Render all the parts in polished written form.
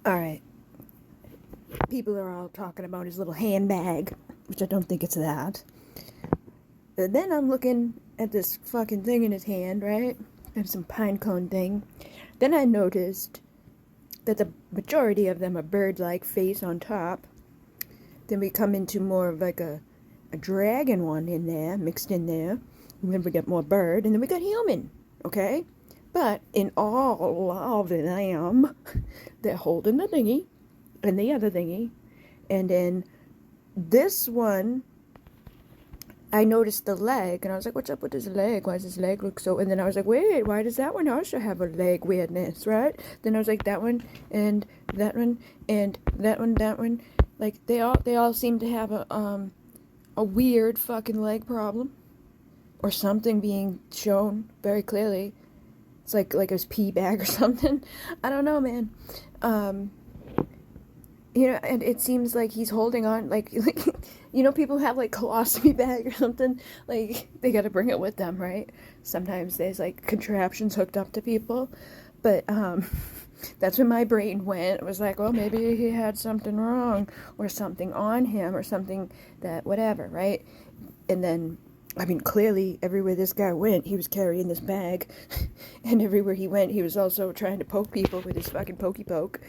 Alright, people are all talking about his little handbag, which I don't think it's that. And then I'm looking at this fucking thing in his hand, right? And some pine cone thing. Then I noticed that the majority of them are bird-like, face on top. Then we come into more of like a dragon one in there, mixed in there. And then we get more bird, and then we got human, okay? But in all of them, they're holding the thingy and the other thingy. And then this one, I noticed the leg, and I was like, what's up with his leg? Why does his leg look so... And then I was like, wait, why does that one also have a leg weirdness, right? Then I was like, that one, and that one, and that one, that one. Like, they all seem to have a weird fucking leg problem. Or something being shown very clearly. It's like his pee bag or something. I don't know, man. And it seems like he's holding on, like people have like colostomy bag or something, like they got to bring it with them, right? Sometimes there's like contraptions hooked up to people, but that's when my brain went. It was like, well, maybe he had something wrong or something on him or something that whatever, right? And then, I mean, clearly everywhere this guy went, he was carrying this bag, and everywhere he went, he was also trying to poke people with his fucking pokey poke,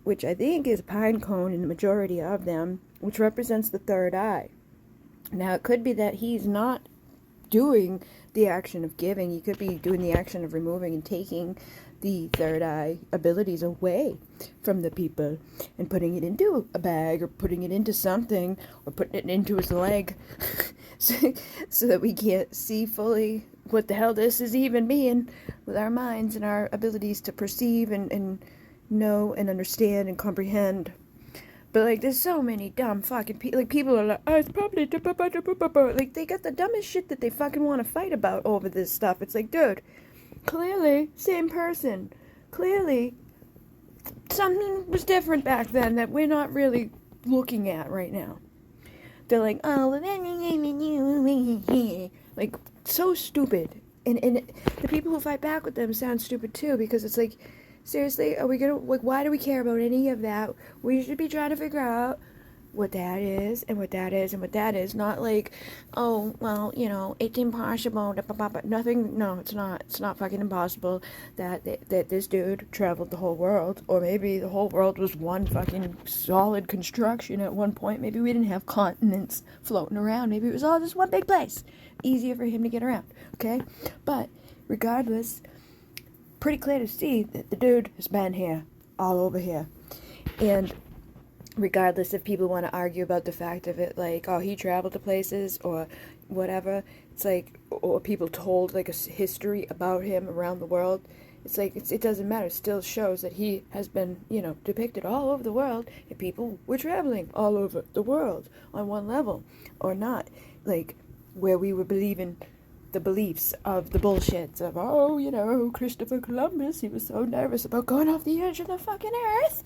which I think is a pine cone in the majority of them, which represents the third eye. Now, it could be that he's not doing the action of giving. He could be doing the action of removing and taking the third eye abilities away from the people and putting it into a bag or putting it into something or putting it into his leg so that we can't see fully what the hell this is even being with our minds and our abilities to perceive and know and understand and comprehend. But like, there's so many dumb fucking people. Like, people are like, oh, it's probably like, they got the dumbest shit that they fucking want to fight about over this stuff. It's like, dude, clearly same person. Clearly something was different back then that we're not really looking at right now. They're like, oh, like, so stupid. And the people who fight back with them sound stupid too, because it's like, seriously, are we gonna, like, why do we care about any of that? We should be trying to figure out what that is, and what that is, and what that is. Not like, oh, well, it's impossible, nothing, no, it's not. It's not fucking impossible that this dude traveled the whole world, or maybe the whole world was one fucking solid construction at one point. Maybe we didn't have continents floating around. Maybe it was all just one big place. Easier for him to get around, okay? But, regardless, pretty clear to see that the dude has been here, all over here. And regardless if people want to argue about the fact of it, like, oh, he traveled to places or whatever, it's like, or people told like a history about him around the world, it's like, it doesn't matter. It still shows that he has been, depicted all over the world, and people were traveling all over the world on one level or not, like, where we were believing the beliefs of the bullshits of, oh, Christopher Columbus, he was so nervous about going off the edge of the fucking earth.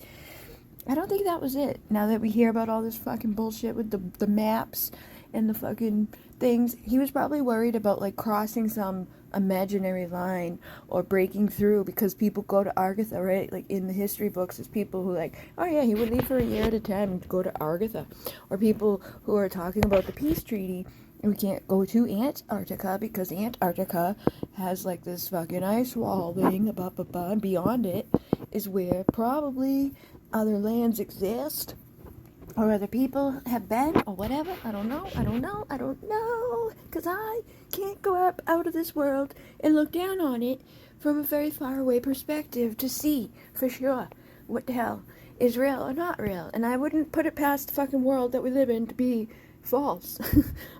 I don't think that was it. Now that we hear about all this fucking bullshit with the maps and the fucking things, he was probably worried about, like, crossing some imaginary line or breaking through, because people go to Argatha, right? Like, in the history books, there's people who, like, oh yeah, he would leave for a year at a time and go to Argatha. Or people who are talking about the peace treaty, and we can't go to Antarctica because Antarctica has, like, this fucking ice wall thing, and beyond it is where probably other lands exist, or other people have been, or whatever. I don't know, because I can't go up out of this world and look down on it from a very far away perspective to see for sure what the hell is real or not real. And I wouldn't put it past the fucking world that we live in to be false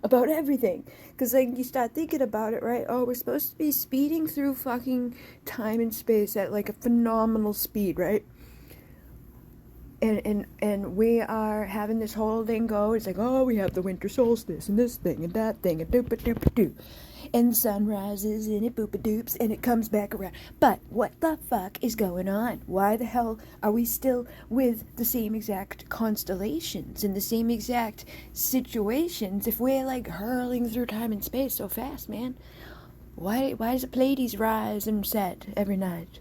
about everything, because like, you start thinking about it, right? Oh, we're supposed to be speeding through fucking time and space at like a phenomenal speed, right? And we are having this whole thing go. It's like, oh, we have the winter solstice and this thing and that thing and doop-a-doop-a-doo. And the sun rises and it boop-a-doops and it comes back around. But what the fuck is going on? Why the hell are we still with the same exact constellations and the same exact situations if we're like hurling through time and space so fast, man? Why does the Pleiades rise and set every night?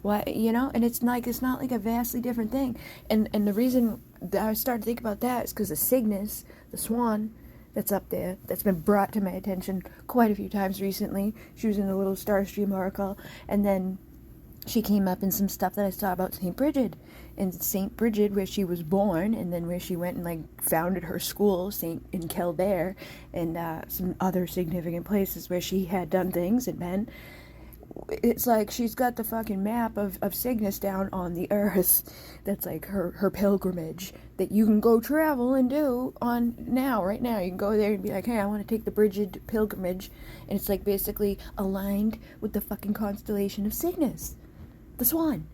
Why, you know? And it's not like a vastly different thing. And the reason that I started to think about that is because of Cygnus, the swan that's up there, that's been brought to my attention quite a few times recently. She was in a little Starstream article, and then she came up in some stuff that I saw about St. Bridget. And St. Bridget, where she was born, and then where she went and like founded her school, in Kildare, and some other significant places where she had done things and been. It's like she's got the fucking map of Cygnus down on the earth. That's like her pilgrimage that you can go travel and do on right now. You can go there and be like, hey, I want to take the Bridget pilgrimage. And it's like basically aligned with the fucking constellation of Cygnus, the swan.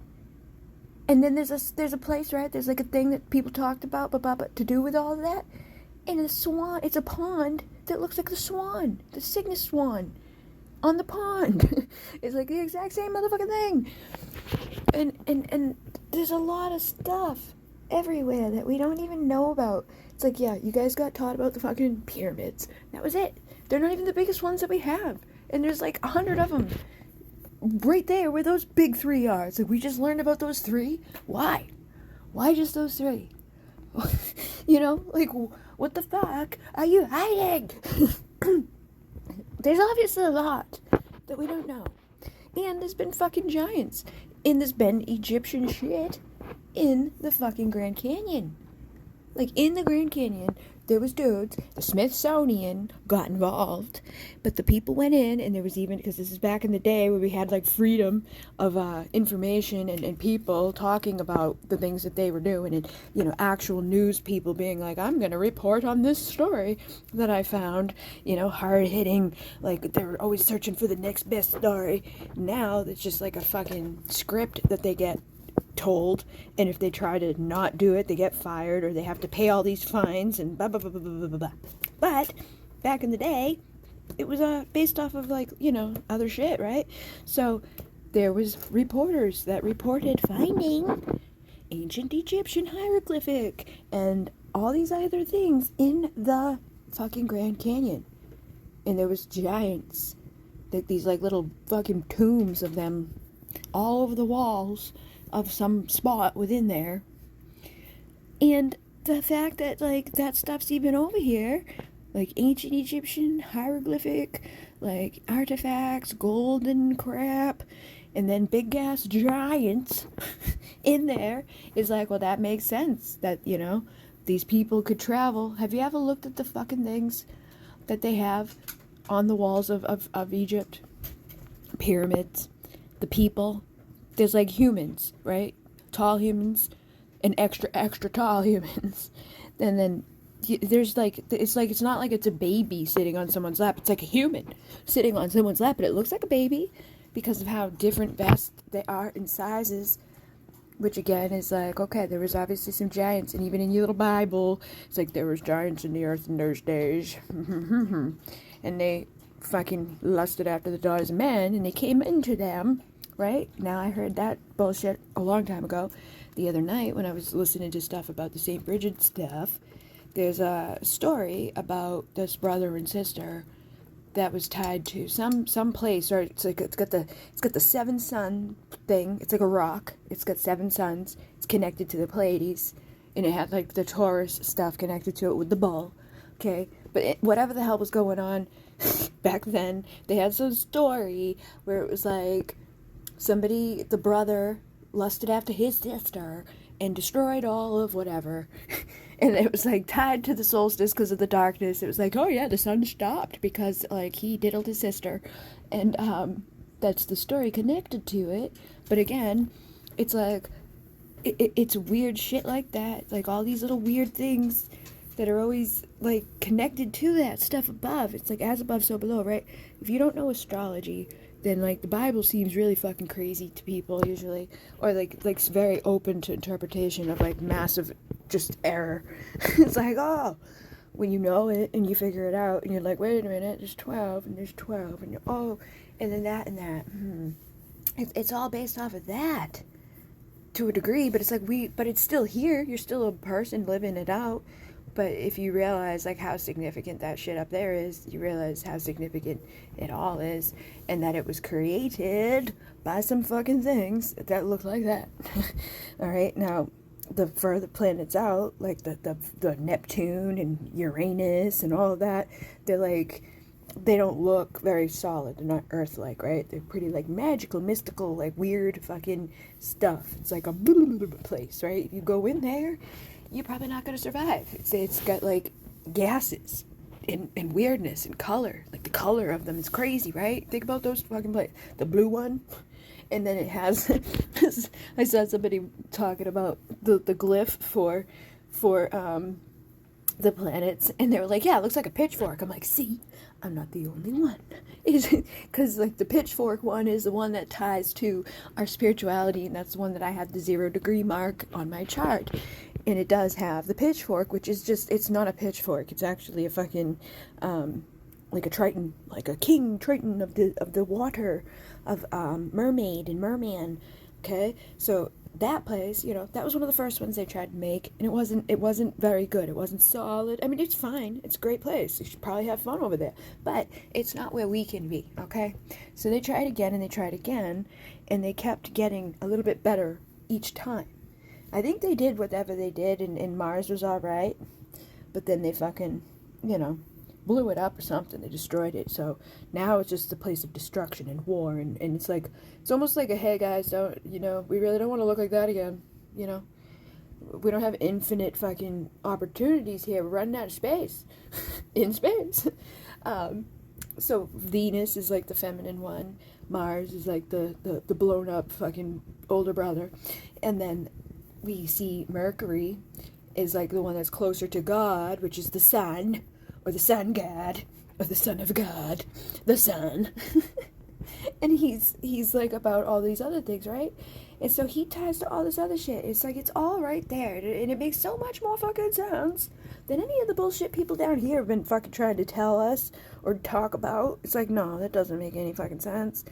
And then there's a place, right? There's like a thing that people talked about, but to do with all of that. And the swan, it's a pond that looks like the swan, the Cygnus swan. On the pond. It's like the exact same motherfucking thing. And there's a lot of stuff everywhere that we don't even know about. It's like, yeah, you guys got taught about the fucking pyramids. That was it. They're not even the biggest ones that we have. And there's like 100 of them. Right there where those big 3 are. It's like, we just learned about those 3? Why? Why just those 3? You know, like, what the fuck are you hiding? There's obviously a lot that we don't know. And there's been fucking giants. And there's been Egyptian shit in the fucking Grand Canyon. Like, in the Grand Canyon, there was dudes. The Smithsonian got involved. But the people went in, and there was even, because this is back in the day where we had, like, freedom of information and people talking about the things that they were doing. And, you know, actual news people being like, I'm going to report on this story that I found. You know, hard-hitting, like, they were always searching for the next best story. Now, it's just like a fucking script that they get told, and if they try to not do it, they get fired, or they have to pay all these fines, and blah, blah, blah, blah, blah, blah, blah. But, back in the day, it was based off of, like, you know, other shit, right? So, there was reporters that reported finding ancient Egyptian hieroglyphic, and all these other things in the fucking Grand Canyon. And there was giants, these, like, little fucking tombs of them all over the walls of some spot within there. And the fact that, like, that stuff's even over here, like ancient Egyptian hieroglyphic, like artifacts, golden crap, and then big ass giants in there, is like, well, that makes sense that, you know, these people could travel. Have you ever looked at the fucking things that they have on the walls of Egypt? Pyramids, the people. There's, like, humans, right? Tall humans and extra tall humans. And then there's, like, it's not like it's a baby sitting on someone's lap. It's like a human sitting on someone's lap, but it looks like a baby because of how different, vast they are in sizes. Which, again, is like, okay, there was obviously some giants. And even in your little Bible, it's like, there was giants in the earth in those days. And they fucking lusted after the daughters of men, and they came into them. Right? Now, I heard that bullshit a long time ago. The other night, when I was listening to stuff about the St. Bridget stuff, there's a story about this brother and sister that was tied to some place, or it's like it's got the 7 sun thing. It's like a rock. It's got 7 suns. It's connected to the Pleiades, and it had, like, the Taurus stuff connected to it with the bull. Okay, but whatever the hell was going on back then, they had some story where it was like, somebody, the brother, lusted after his sister and destroyed all of whatever. And it was, like, tied to the solstice because of the darkness. It was like, oh, yeah, the sun stopped because, like, he diddled his sister. And that's the story connected to it. But, again, it's like, it's weird shit like that. Like, all these little weird things that are always, like, connected to that stuff above. It's like, as above, so below, right? If you don't know astrology, then, like, the Bible seems really fucking crazy to people usually, or like it's very open to interpretation of, like, massive just error. It's like, oh, when you know it and you figure it out and you're like, wait a minute, there's 12 and there's 12 and oh, and then that and that. It's all based off of that to a degree, but it's like but it's still here. You're still a person living it out. But if you realize like how significant that shit up there is, you realize how significant it all is, and that it was created by some fucking things that look like that. All right, now the further planets out, like the Neptune and Uranus and all of that, they're like, they don't look very solid. They're not Earth-like, right? They're pretty like magical, mystical, like weird fucking stuff. It's like a place, right? If you go in there, you're probably not going to survive. It's got like gases and weirdness and color. Like the color of them is crazy, right? Think about those fucking places. The blue one, and then it has. I saw somebody talking about the glyph for the planets, and they were like, yeah, it looks like a pitchfork. I'm like, see, I'm not the only one. Because like the pitchfork one is the one that ties to our spirituality, and that's the one that I have the 0 degree mark on my chart. And it does have the pitchfork, which is just, it's not a pitchfork. It's actually a fucking, like a Triton, like a king Triton of the water, of mermaid and merman. Okay, so that place, you know, that was one of the first ones they tried to make, and it wasn't very good. It wasn't solid. I mean, it's fine. It's a great place. You should probably have fun over there, but it's not where we can be. Okay, so they tried again and they tried again, and they kept getting a little bit better each time. I think they did whatever they did, and Mars was all right, but then they fucking, you know, blew it up or something. They destroyed it. So now it's just a place of destruction and war, and it's like, it's almost like a, hey guys, don't, you know, we really don't want to look like that again, you know, we don't have infinite fucking opportunities here, we're running out of space. In space. So Venus is like the feminine one, Mars is like the blown up fucking older brother, and then we see Mercury is like the one that's closer to God, which is the sun, or the sun god, or the son of God, the sun. And he's like about all these other things, right? And so he ties to all this other shit. It's like, it's all right there, and it makes so much more fucking sense than any of the bullshit people down here have been fucking trying to tell us or talk about. It's like, no, that doesn't make any fucking sense.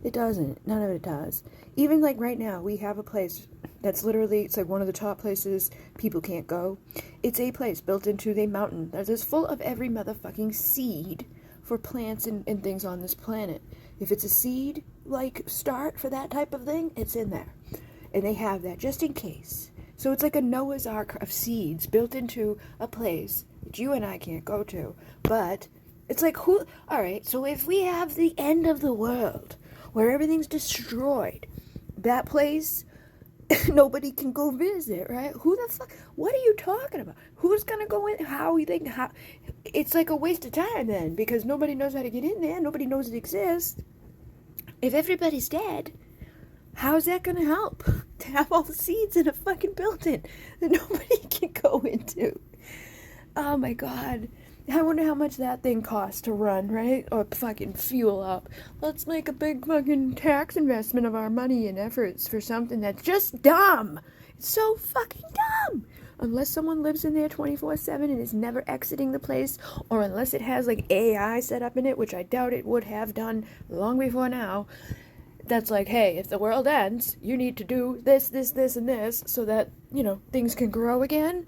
It doesn't. None of it does. Even like right now, we have a place that's literally, it's like one of the top places people can't go. It's a place built into the mountain that is full of every motherfucking seed for plants and things on this planet. If it's a seed, like, start for that type of thing, it's in there. And they have that just in case. So it's like a Noah's Ark of seeds built into a place that you and I can't go to. But it's like, who, alright, so if we have the end of the world, where everything's destroyed, that place, nobody can go visit, right? Who the fuck, what are you talking about? Who's gonna go in? How you think, how? It's like a waste of time then, because nobody knows how to get in there, nobody knows it exists. If everybody's dead, how's that gonna help? To have all the seeds in a fucking building that nobody can go into. Oh my god. I wonder how much that thing costs to run, right? Or fucking fuel up. Let's make a big fucking tax investment of our money and efforts for something that's just dumb. It's so fucking dumb. Unless someone lives in there 24/7 and is never exiting the place, or unless it has like AI set up in it, which I doubt it would have done long before now. That's like, hey, if the world ends, you need to do this, this, this, and this so that, you know, things can grow again.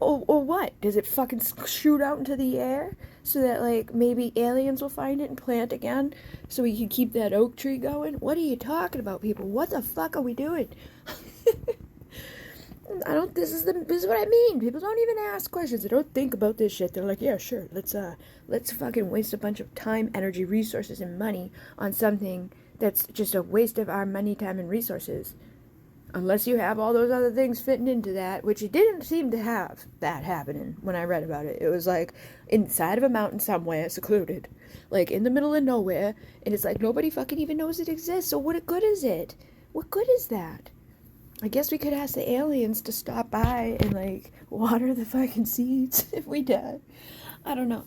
Or what? Does it fucking shoot out into the air so that, like, maybe aliens will find it and plant again so we can keep that oak tree going? What are you talking about, people? What the fuck are we doing? This is what I mean. People don't even ask questions. They don't think about this shit. They're like, yeah, sure, let's fucking waste a bunch of time, energy, resources, and money on something that's just a waste of our money, time, and resources. Unless you have all those other things fitting into that, which it didn't seem to have that happening when I read about it. It was like inside of a mountain somewhere, secluded, like in the middle of nowhere, and it's like nobody fucking even knows it exists. So what good is it? What good is that? I guess we could ask the aliens to stop by and like water the fucking seeds if we die. I don't know.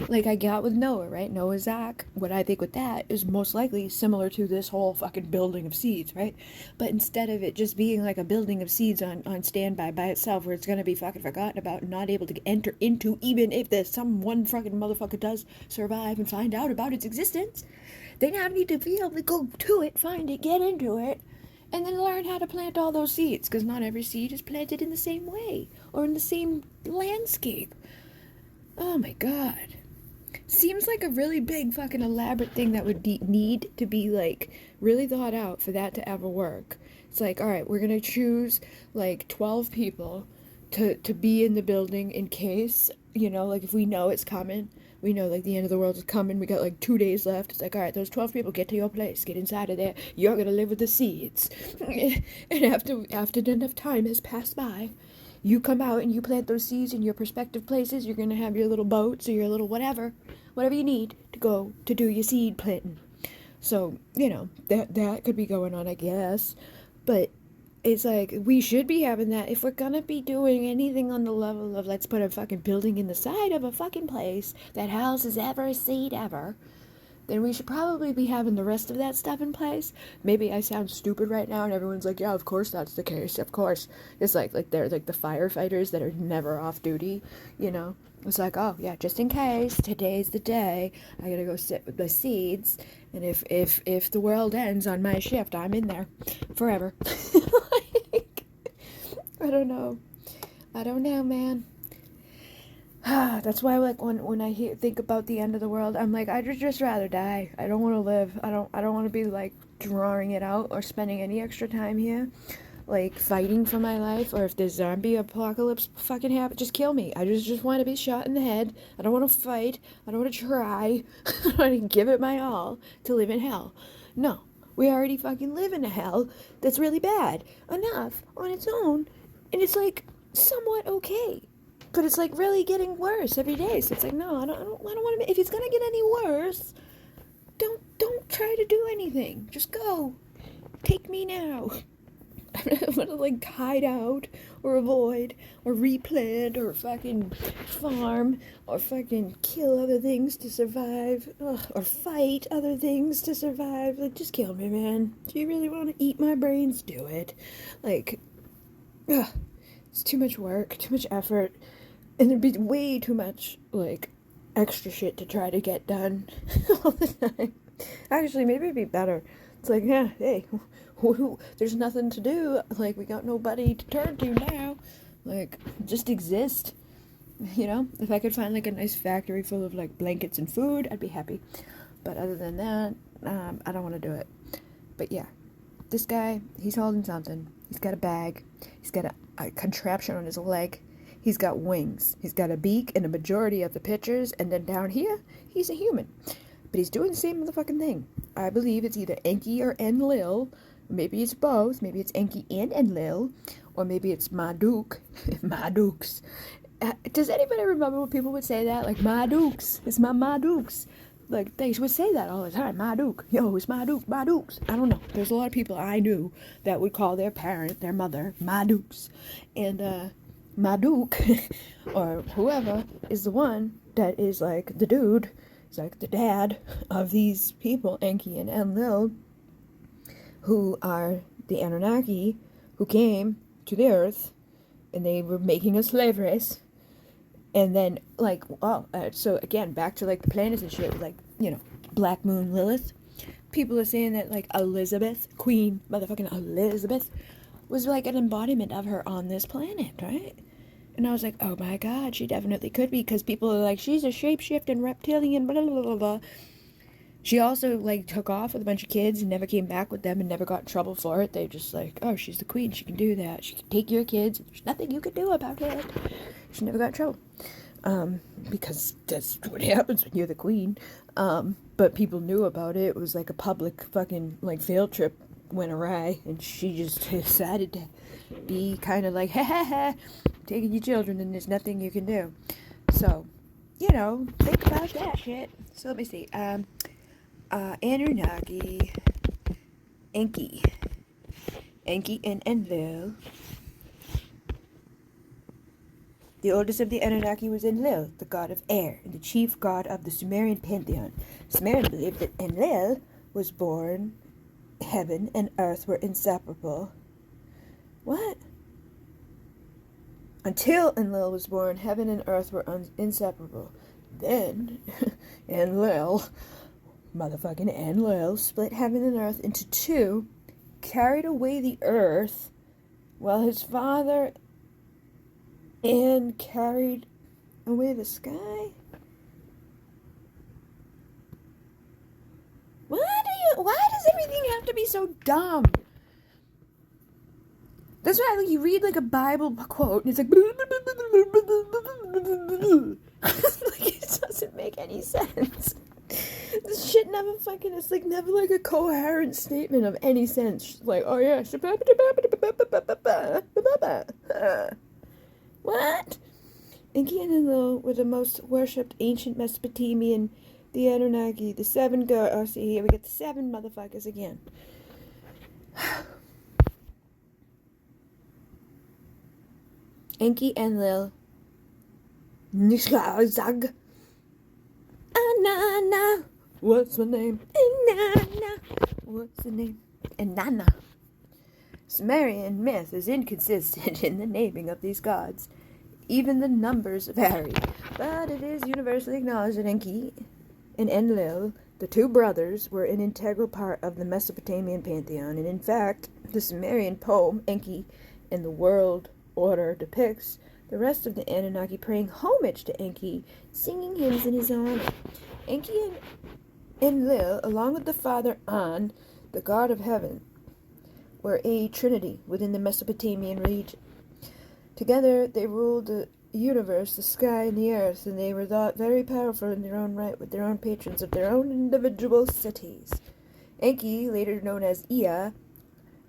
Like I got with Noah, right? Noah's Ark. What I think with that is most likely similar to this whole fucking building of seeds, right? But instead of it just being like a building of seeds on standby by itself, where it's gonna be fucking forgotten about and not able to enter into, even if there's some one fucking motherfucker does survive and find out about its existence, they now need to be able to go to it, find it, get into it, And then learn how to plant all those seeds, because not every seed is planted in the same way or in the same landscape. Oh my god. Seems like a really big fucking elaborate thing that would need to be like really thought out for that to ever work. It's like, all right, we're gonna choose like 12 people to be in the building in case, you know, like if we know it's coming, we know like the end of the world is coming, we got like 2 days left. It's like, all right, those 12 people, get to your place, get inside of there, you're gonna live with the seeds. And after enough time has passed by, you come out and you plant those seeds in your prospective places. You're gonna have your little boats or your little whatever you need to go to do your seed planting. So, you know, that could be going on, I guess. But it's like, we should be having that if we're gonna be doing anything on the level of let's put a fucking building in the side of a fucking place that houses every seed ever. Then we should probably be having the rest of that stuff in place. Maybe I sound stupid right now and everyone's like, yeah, of course that's the case, of course. It's like they're like the firefighters that are never off duty, you know? It's like, oh yeah, just in case, today's the day, I gotta go sit with the seeds, and if the world ends on my shift, I'm in there forever. Like, I don't know, man. That's why, like, when I think about the end of the world, I'm like, I'd just rather die. I don't want to live. I don't want to be like drawing it out or spending any extra time here, like fighting for my life. Or if the zombie apocalypse fucking happens, just kill me. I just want to be shot in the head. I don't want to fight. I don't want to try. I don't want to give it my all to live in hell. No, we already fucking live in a hell that's really bad enough on its own, and it's like somewhat okay. But it's like really getting worse every day. So it's like, no, I don't want to. If it's gonna get any worse, don't try to do anything. Just go. Take me now. I don't want to like hide out or avoid or replant or fucking farm or fucking kill other things to survive. Ugh, or fight other things to survive. Like, just kill me, man. Do you really want to eat my brains? Do it. Like, ugh, it's too much work, too much effort. And there'd be way too much, like, extra shit to try to get done all the time. Actually, maybe it'd be better. It's like, yeah, hey, there's nothing to do. Like, we got nobody to turn to now. Like, just exist. You know? If I could find, like, a nice factory full of, like, blankets and food, I'd be happy. But other than that, I don't want to do it. But yeah, this guy, he's holding something. He's got a bag. He's got a contraption on his leg. He's got wings. He's got a beak in a majority of the pictures, and then down here, he's a human. But he's doing the same motherfucking thing. I believe it's either Enki or Enlil. Maybe it's both. Maybe it's Enki and Enlil. Or maybe it's Marduk. Marduks. Does anybody remember when people would say that? Like, Marduks. It's my Marduks. Like, they would say that all the time. Marduk. Yo, it's Marduk. Marduks. I don't know. There's a lot of people I knew that would call their parent, their mother, Marduks. And, Marduk, or whoever, is the one that is like the dude, is like the dad of these people, Enki and Enlil, who are the Anunnaki, who came to the earth, and they were making a slave race. And then, like, so again, back to like the planets and shit, like, you know, Black Moon Lilith. People are saying that like Elizabeth, Queen motherfucking Elizabeth, was like an embodiment of her on this planet, right? And I was like, oh my god, she definitely could be, because people are like, she's a shapeshifting reptilian, blah, blah, blah, blah. She also, like, took off with a bunch of kids and never came back with them and never got in trouble for it. They just like, oh, she's the queen, she can do that. She can take your kids, there's nothing you can do about it. She never got in trouble. Because that's what happens when you're the queen. But people knew about it. It was like a public fucking, like, field trip went awry, and she just decided to be kind of like, ha ha ha, taking your children, and there's nothing you can do. So, you know, think about that shit. So let me see. Anunnaki, Enki and Enlil. The oldest of the Anunnaki was Enlil, the god of air, and the chief god of the Sumerian pantheon. Sumerians believed that Enlil was born. Heaven and earth were inseparable. What? Until Enlil was born, heaven and earth were inseparable. Then, motherfucking Enlil, split heaven and earth into two carried away the earth, while his father and carried away the sky? Why does everything have to be so dumb? That's why, like, you read, like, a Bible quote, and it's like, like, it doesn't make any sense. This shit never fucking, it's, like, never, like, a coherent statement of any sense. Like, oh, yeah, what? Enki and Enlil were the most worshipped ancient Mesopotamian, the Annunaki, the 7 gods. Oh, see, here we get the 7 motherfuckers again. Enki, Enlil, Nishazag, Anana, what's the name? Inanna, what's the name? Inanna. Sumerian myth is inconsistent in the naming of these gods. Even the numbers vary, but it is universally acknowledged that Enki and Enlil, the 2 brothers, were an integral part of the Mesopotamian pantheon, and in fact, the Sumerian poem, Enki and the World Order, depicts the rest of the Anunnaki paying homage to Enki, singing hymns in his honor. Enki and Enlil, along with the father An, the god of heaven, were a trinity within the Mesopotamian region. Together, they ruled the universe, the sky, and the earth, and they were thought very powerful in their own right, with their own patrons of their own individual cities. Enki, later known as Ea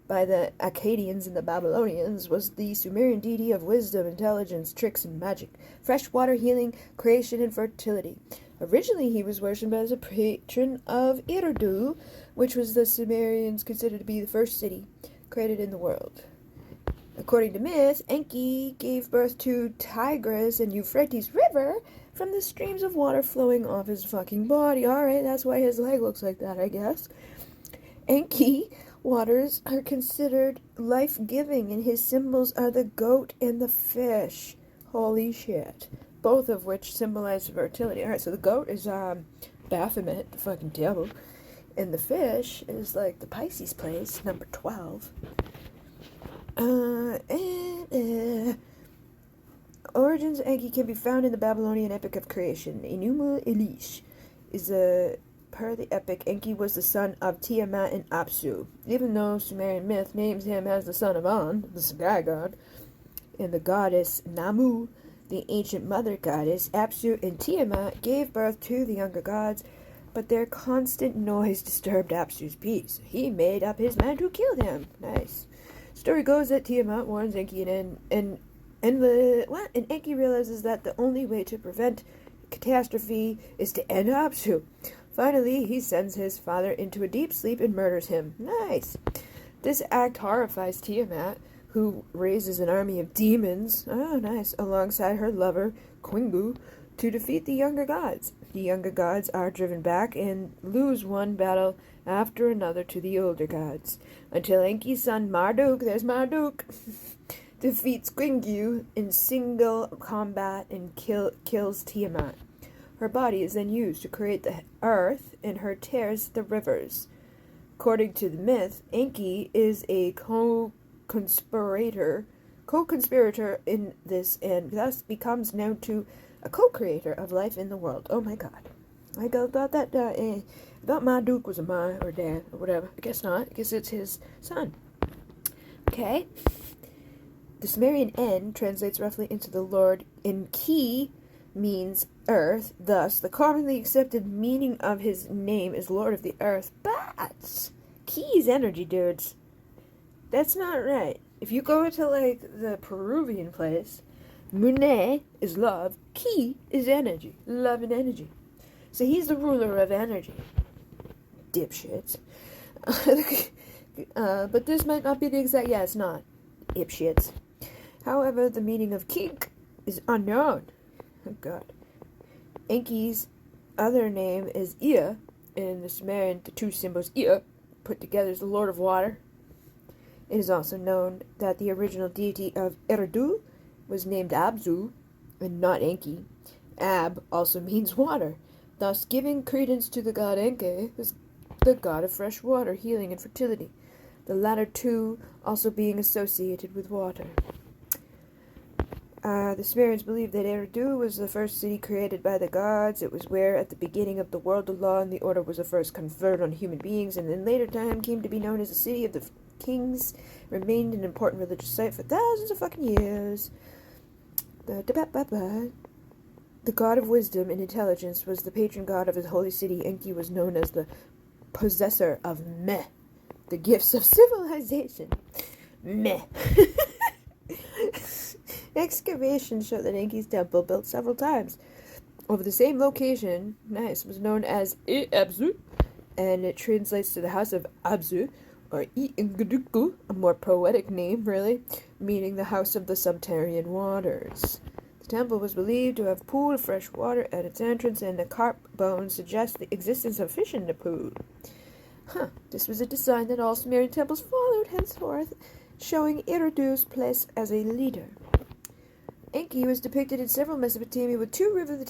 by the Akkadians and the Babylonians, was the Sumerian deity of wisdom, intelligence, tricks, and magic, fresh water healing, creation, and fertility. Originally, he was worshipped as a patron of Eridu, which was the Sumerians considered to be the first city created in the world. According to myth, Enki gave birth to Tigris and Euphrates River from the streams of water flowing off his fucking body. Alright, that's why his leg looks like that, I guess. Enki waters are considered life-giving, and his symbols are the goat and the fish. Holy shit. Both of which symbolize fertility. Alright, so the goat is Baphomet, the fucking devil. And the fish is like the Pisces place, number 12. Origins of Enki can be found in the Babylonian epic of creation. Enuma Elish is per the epic, Enki was the son of Tiamat and Apsu. Even though Sumerian myth names him as the son of An, the sky god, and the goddess Namu, the ancient mother goddess, Apsu and Tiamat gave birth to the younger gods, but their constant noise disturbed Apsu's peace. He made up his mind to kill them. Nice. Story goes that Tiamat warns Enki and Enki realizes that the only way to prevent catastrophe is to end Apsu. Finally, he sends his father into a deep sleep and murders him. Nice. This act horrifies Tiamat, who raises an army of demons, alongside her lover, Kingu, to defeat the younger gods. The younger gods are driven back and lose one battle after another to the older gods, until Enki's son Marduk, there's Marduk, defeats Kingu in single combat and kills Tiamat. Her body is then used to create the earth, and her tears the rivers. According to the myth, Enki is a co-conspirator in this, and thus becomes known to a co-creator of life in the world. Oh my god. I thought that Marduk was a ma or dad or whatever. I guess not. I guess it's his son. Okay. The Sumerian N translates roughly into the Lord, and Ki means earth. Thus, the commonly accepted meaning of his name is Lord of the Earth. But Ki is energy, dudes. That's not right. If you go to, like, the Peruvian place, Mune is love, Ki is energy. Love and energy. So he's the ruler of energy. Dipshits. But this might not be the exact... Yeah, it's not. Dipshits. However, the meaning of kink is unknown. Oh god. Enki's other name is Ea. In the Sumerian, the two symbols Ea put together is the Lord of Water. It is also known that the original deity of Eridu was named Abzu, and not Enki. Ab also means water, thus giving credence to the god Enki as the god of fresh water, healing, and fertility. the latter two also being associated with water. The Sumerians believed that Eridu was the first city created by the gods. It was where, at the beginning of the world, the law and the order was the first conferred on human beings, and in later time came to be known as the city of the kings. Remained an important religious site for thousands of fucking years. The god of wisdom and intelligence was the patron god of his holy city. Enki was known as the possessor of Meh, the gifts of civilization. Meh. Excavations show that Enki's temple, built several times over the same location, was known as I-Abzu, and it translates to the house of Abzu, or I-Nguduku, a more poetic name, really, meaning the house of the subterranean waters. The temple was believed to have a pool of fresh water at its entrance, and the carp bones suggest the existence of fish in the pool. This was a design that all Sumerian temples followed henceforth, showing Eridu's place as a leader. Enki was depicted in several Mesopotamia with two rivers, the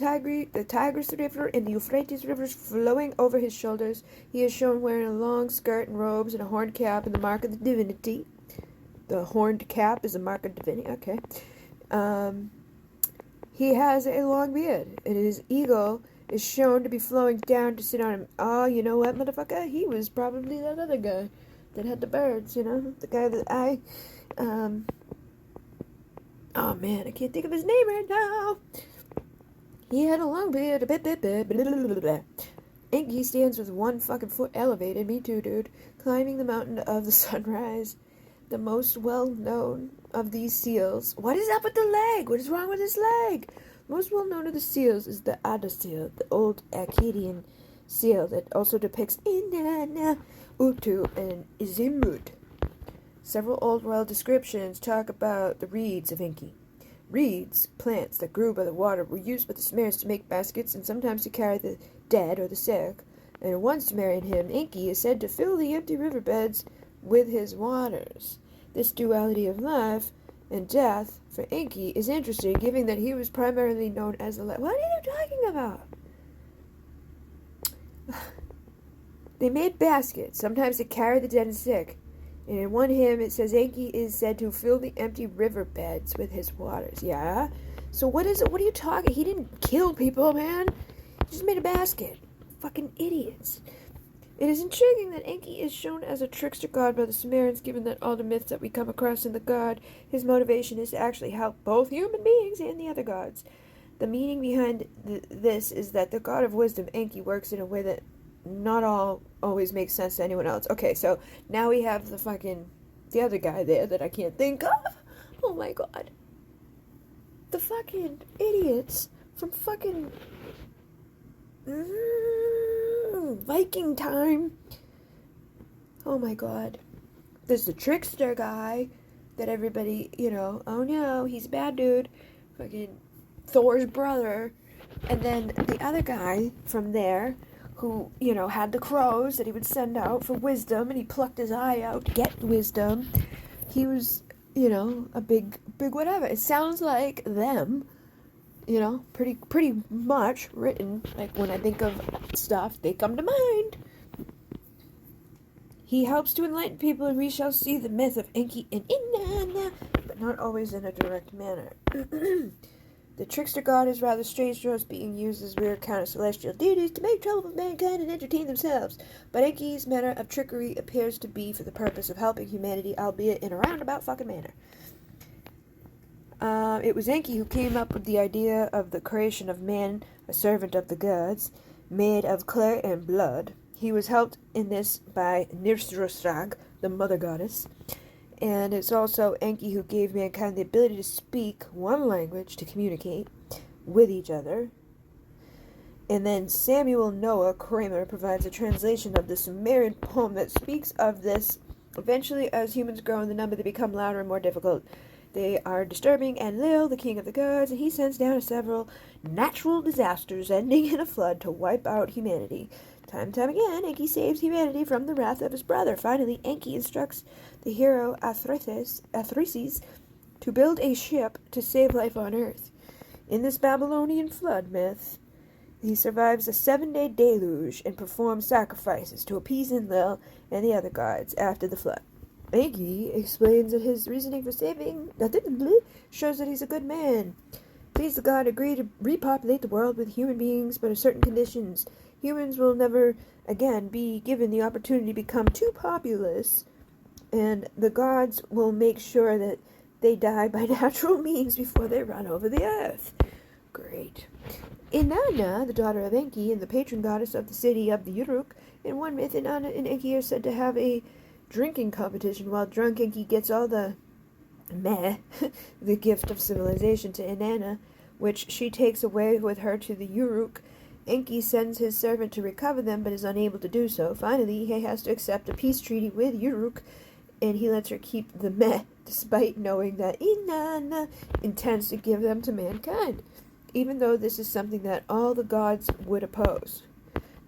Tigris River and the Euphrates rivers flowing over his shoulders. He is shown wearing a long skirt and robes and a horned cap and the mark of the divinity. The horned cap is a mark of divinity. Okay. He has a long beard, and his eagle is shown to be flowing down to sit on him. Oh, you know what, motherfucker? He was probably that other guy that had the birds, you know? The guy that oh man, I can't think of his name right now. He had a long beard. Enki stands with one fucking foot elevated. Me too, dude. Climbing the mountain of the sunrise. The most well-known of these seals. What is up with the leg? What is wrong with his leg? Most well-known of the seals is the Ada seal, the old Akkadian seal that also depicts Inanna, Utu, and Izimud. Several old world descriptions talk about the reeds of Enki. Reeds, plants that grew by the water, were used by the Sumerians to make baskets and sometimes to carry the dead or the sick. And in one Sumerian hymn, Enki is said to fill the empty riverbeds with his waters. This duality of life and death for Enki is interesting, given that he was primarily known as a... What are you talking about? They made baskets, sometimes to carry the dead and sick. And in one hymn, it says Enki is said to fill the empty riverbeds with his waters. Yeah? So what is it? What are you talking? He didn't kill people, man. He just made a basket. Fucking idiots. It is intriguing that Enki is shown as a trickster god by the Sumerians, given that all the myths that we come across in the god, his motivation is to actually help both human beings and the other gods. The meaning behind this is that the god of wisdom, Enki, works in a way that not always makes sense to anyone else. Okay, so now we have the other guy there that I can't think of. Oh my god. The fucking idiots from fucking Viking time. Oh my god. There's the trickster guy that everybody, oh no, he's a bad dude. Fucking Thor's brother. And then the other guy from there who, had the crows that he would send out for wisdom, and he plucked his eye out to get wisdom. He was, a big whatever. It sounds like them, pretty much written. Like, when I think of stuff, they come to mind. He helps to enlighten people, and we shall see the myth of Enki and Inanna, but not always in a direct manner. The trickster god is rather strange to us, being used as weird counter-celestial deities to make trouble with mankind and entertain themselves. But Enki's manner of trickery appears to be for the purpose of helping humanity, albeit in a roundabout fucking manner. It was Enki who came up with the idea of the creation of man, a servant of the gods, made of clay and blood. He was helped in this by Nirsrosrag, the mother goddess. And it's also Enki who gave mankind the ability to speak one language, to communicate with each other. And then Samuel Noah Kramer provides a translation of the Sumerian poem that speaks of this. Eventually, as humans grow in the number, they become louder and more difficult. They are disturbing, and Lil, the king of the gods, and he sends down several natural disasters, ending in a flood to wipe out humanity. Time and time again, Enki saves humanity from the wrath of his brother. Finally, Enki instructs the hero Athreses to build a ship to save life on Earth. In this Babylonian flood myth, he survives a 7-day deluge and performs sacrifices to appease Enlil and the other gods after the flood. Enki explains that his reasoning for saving shows that he's a good man. Please the god agree to repopulate the world with human beings, but on certain conditions. Humans will never again be given the opportunity to become too populous, and the gods will make sure that they die by natural means before they run over the earth. Great. Inanna, the daughter of Enki and the patron goddess of the city of the Uruk, in one myth, Inanna and Enki are said to have a drinking competition. While drunk, Enki gets all the the gift of civilization to Inanna, which she takes away with her to the Uruk. Enki sends his servant to recover them, but is unable to do so. Finally, he has to accept a peace treaty with Uruk, and he lets her keep the despite knowing that Inanna intends to give them to mankind, even though this is something that all the gods would oppose.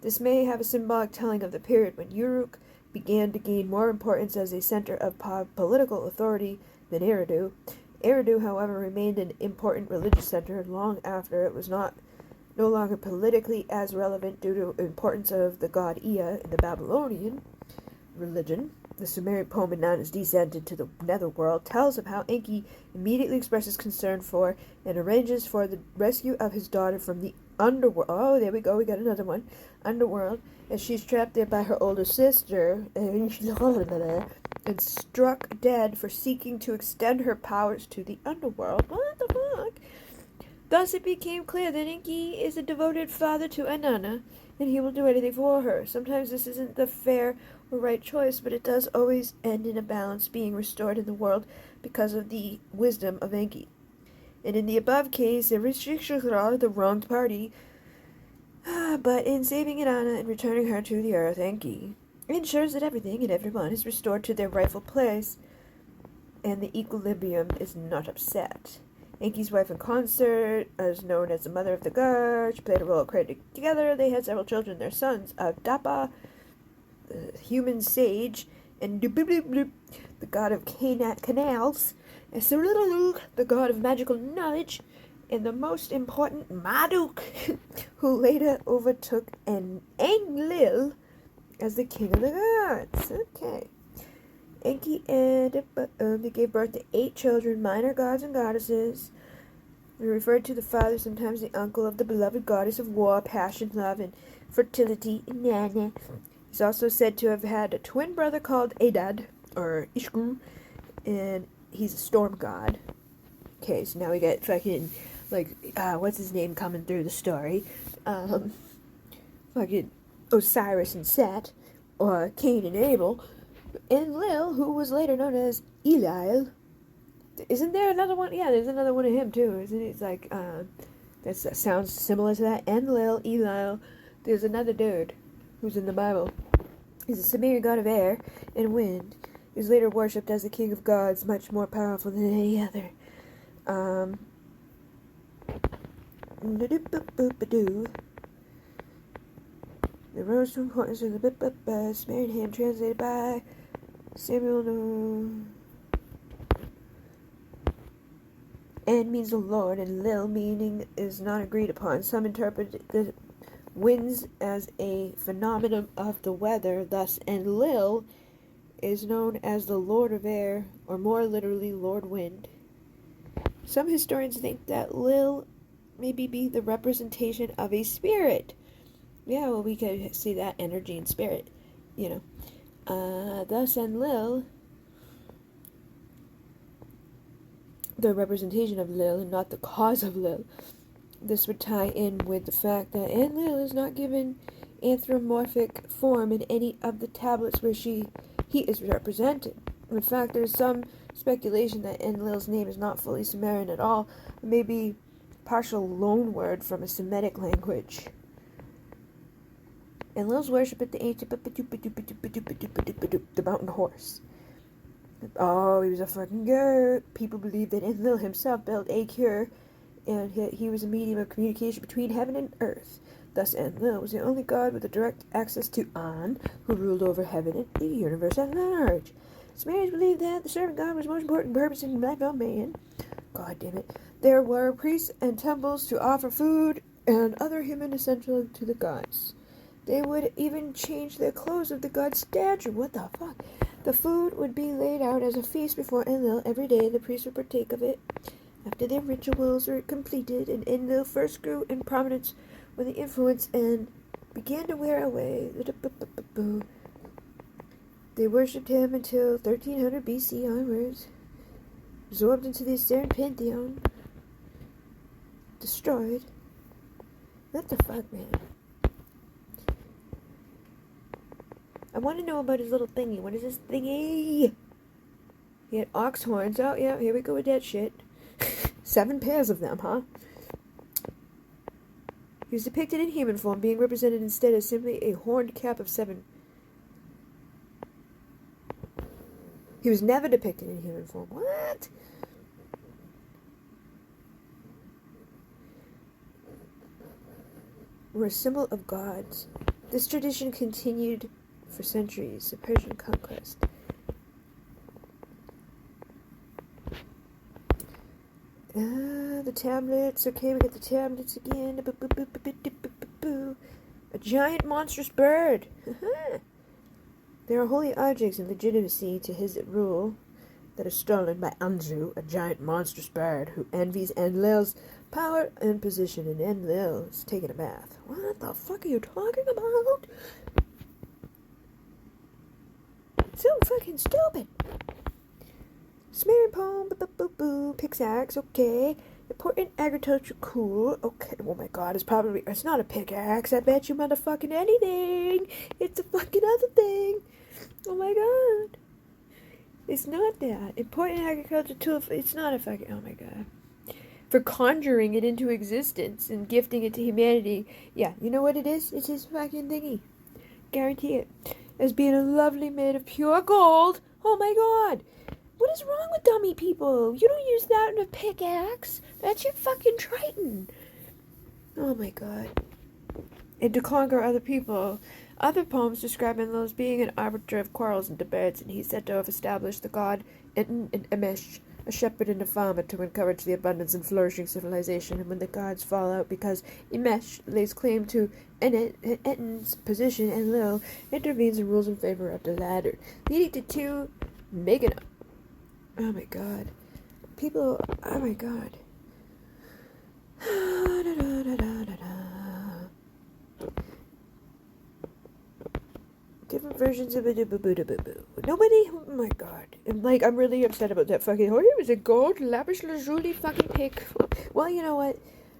This may have a symbolic telling of the period when Uruk began to gain more importance as a center of political authority than Eridu. Eridu, however, remained an important religious center long after it was no longer politically as relevant due to the importance of the god Ea in the Babylonian religion. The Sumerian poem Inanna's descent into the netherworld tells of how Enki immediately expresses concern for and arranges for the rescue of his daughter from the underworld. Oh, there we go, we got another one. Underworld, as she's trapped there by her older sister and struck dead for seeking to extend her powers to the underworld. What the fuck? Thus it became clear that Enki is a devoted father to Inanna, and he will do anything for her. Sometimes this isn't the fair or right choice, but it does always end in a balance being restored in the world because of the wisdom of Enki. And in the above case, the wronged party, but in saving Inanna and returning her to the earth, Enki ensures that everything and everyone is restored to their rightful place, and the equilibrium is not upset. Enki's wife and consort is known as the mother of the gods. She played a role credited together. They had several children. Their sons of Dapa, the human sage, and the god of canals, and the god of magical knowledge, and the most important Marduk, who later overtook Enlil as the king of the gods. Okay. Enki and they gave birth to 8 children, minor gods and goddesses. They referred to the father, sometimes the uncle of the beloved goddess of war, passion, love, and fertility, Inanna. He's also said to have had a twin brother called Adad, or Ishku, and he's a storm god. Okay, so now we got fucking, what's his name coming through the story? Fucking Osiris and Set, or Cain and Abel. Enlil, who was later known as Elil. Isn't there another one? Yeah, there's another one of him too, isn't it? It's like, that sounds similar to that. Enlil, Elil. There's another dude who's in the Bible. He's a Sumerian god of air and wind. He was later worshipped as the king of gods, much more powerful than any other. The rose to importance of the Sumerian hymn translated by Samuel and means the Lord, and Lil meaning is not agreed upon. Some interpret the winds as a phenomenon of the weather, thus Enlil is known as the Lord of Air, or more literally Lord Wind. Some historians think that Lil maybe be the representation of a spirit. Yeah, well, we could see that energy and spirit, thus Enlil, the representation of Lil and not the cause of Lil. This would tie in with the fact that Enlil is not given anthropomorphic form in any of the tablets where he is represented. In fact, there is some speculation that Enlil's name is not fully Sumerian at all, maybe partial loanword from a Semitic language. Enlil's worship at the ancient the mountain horse. Oh, he was a fucking goat. People believe that Enlil himself built a cure, and he was a medium of communication between heaven and earth. Thus, Enlil was the only god with a direct access to An, who ruled over heaven and the universe at large. Sumerians believed that the servant god was the most important purpose in the life of man. God damn it. There were priests and temples to offer food and other human essentials to the gods. They would even change the clothes of the god's statue. What the fuck? The food would be laid out as a feast before Enlil every day. The priests would partake of it. After their rituals were completed, and Enlil first grew in prominence when the influence and began to wear away. They worshipped him until 1300 BC onwards, absorbed into the Assyrian pantheon, destroyed. What the fuck, man? I want to know about his little thingy. What is this thingy? He had ox horns. Oh, yeah, here we go with that shit. 7 pairs of them, huh? He was depicted in human form, being represented instead as simply a horned cap of 7. He was never depicted in human form. What? Were a symbol of gods. This tradition continued for centuries, the Persian conquest. The tablets. Okay, we got the tablets again. A giant monstrous bird. There are holy objects and legitimacy to his rule that are stolen by Anzu, a giant monstrous bird who envies Enlil's power and position, and Enlil is taking a bath. What the fuck are you talking about? So fucking stupid. Sumerian poem, pickaxe, okay. Important agriculture, cool, okay. Oh my god, it's not a pickaxe, I bet you motherfucking anything. It's a fucking other thing. Oh my god. It's not that. Important agriculture tool, it's not a fucking, oh my god. For conjuring it into existence and gifting it to humanity. Yeah, you know what it is? It's his fucking thingy. Guarantee it. As being a lovely made of pure gold. Oh my god. What is wrong with dummy people? You don't use that in a pickaxe. That's your fucking Triton. Oh my god. And to conquer other people. Other poems describe Enlil as being an arbiter of quarrels and debates, and he's said to have established the god Eten and Emesh, a shepherd and a farmer, to encourage the abundance and flourishing civilization. And when the gods fall out because Emesh lays claim to Eten's position, Enlil intervenes and rules in favor of the latter, leading to 2 Megan. Oh my god. People, oh my god. Different versions of it. Nobody, oh my god. And like, I'm really upset about that fucking, oh, it was a gold lavish lazuli fucking pick. Well, you know what?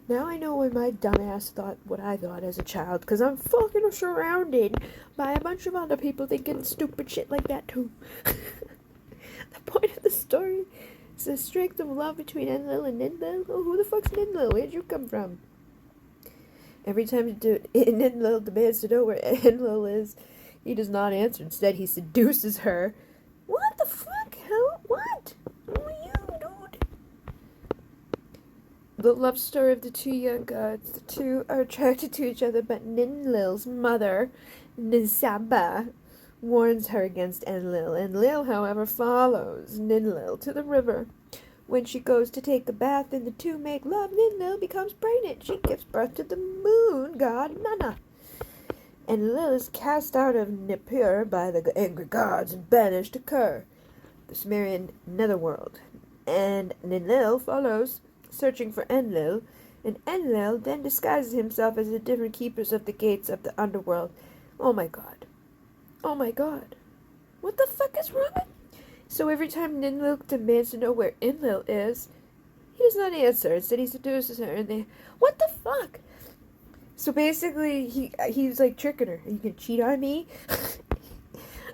Now I know when my dumbass thought what I thought as a child, because I'm fucking surrounded by a bunch of other people thinking stupid shit like that too. The point of the story is the strength of love between Enlil and Ninlil. Oh, who the fuck's Ninlil? Where'd you come from? Every time Enlil demands to know where Enlil is, he does not answer. Instead, he seduces her. What the fuck? How? What? Who are you, dude? The love story of the 2 young gods. The 2 are attracted to each other, but Ninlil's mother, Nisaba, warns her against Enlil. Enlil, however, follows Ninlil to the river. When she goes to take a bath and the 2 make love, Ninlil becomes pregnant. She gives birth to the moon god Nana. Enlil is cast out of Nippur by the angry gods and banished to Kur, the Sumerian netherworld. And Ninlil follows, searching for Enlil, and Enlil then disguises himself as the different keepers of the gates of the underworld. Oh my god. Oh my god. What the fuck is wrong with... So every time Ninlil demands to know where Enlil is, he does not answer. Instead he seduces her and they... What the fuck? So basically, he's like tricking her. You can cheat on me?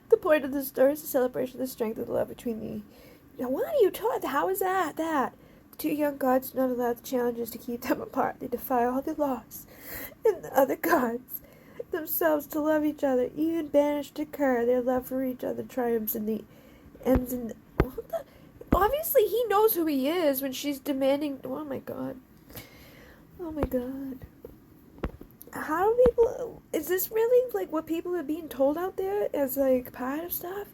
The point of the story is a celebration of the strength of the love between the... Now, what are you talking? How is that? The 2 young gods do not allow the challenges to keep them apart. They defy all the laws. And the other gods themselves to love each other, even banished to Kur. Their love for each other triumphs in the ends in... Obviously, he knows who he is when she's demanding... Oh my god. Oh my god. How do people... Is this really, like, what people are being told out there as, like, part of stuff?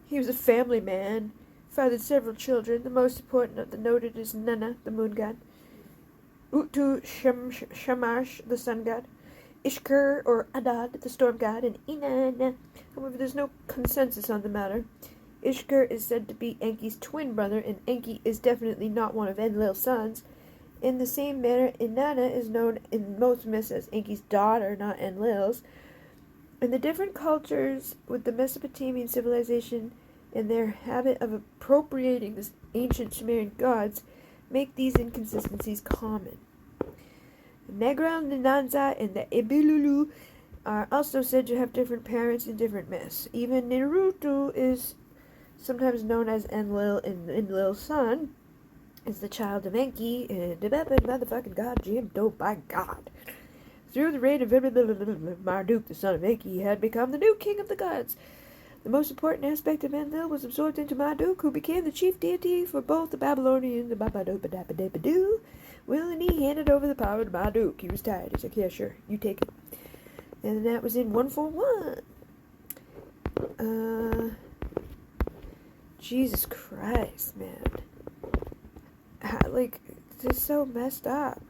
He was a family man, fathered several children. The most important of the noted is Nana, the moon god. Utu Shamash, the sun god. Ishkur or Adad, the storm god, and Inanna. However, there's no consensus on the matter. Ishkur is said to be Enki's twin brother, and Enki is definitely not one of Enlil's sons. In the same manner, Inanna is known in most myths as Enki's daughter, not Enlil's. And the different cultures with the Mesopotamian civilization and their habit of appropriating the ancient Sumerian gods make these inconsistencies common. Negral, Ninanza, and the Ebilulu are also said to have different parents in different myths. Even Nirutu is sometimes known as Enlil, and Enlil's son is the child of Enki, and the motherfucking god Jim, by God. Through the reign of Marduk, the son of Enki, he had become the new king of the gods. The most important aspect of Enlil was absorbed into Marduk, who became the chief deity for both the Babylonians and Babadoo. Well, and he handed over the power to Marduk. He was tired. He's like, yeah, sure, you take it. And that was in 141. Jesus Christ, man. Like, this is so messed up.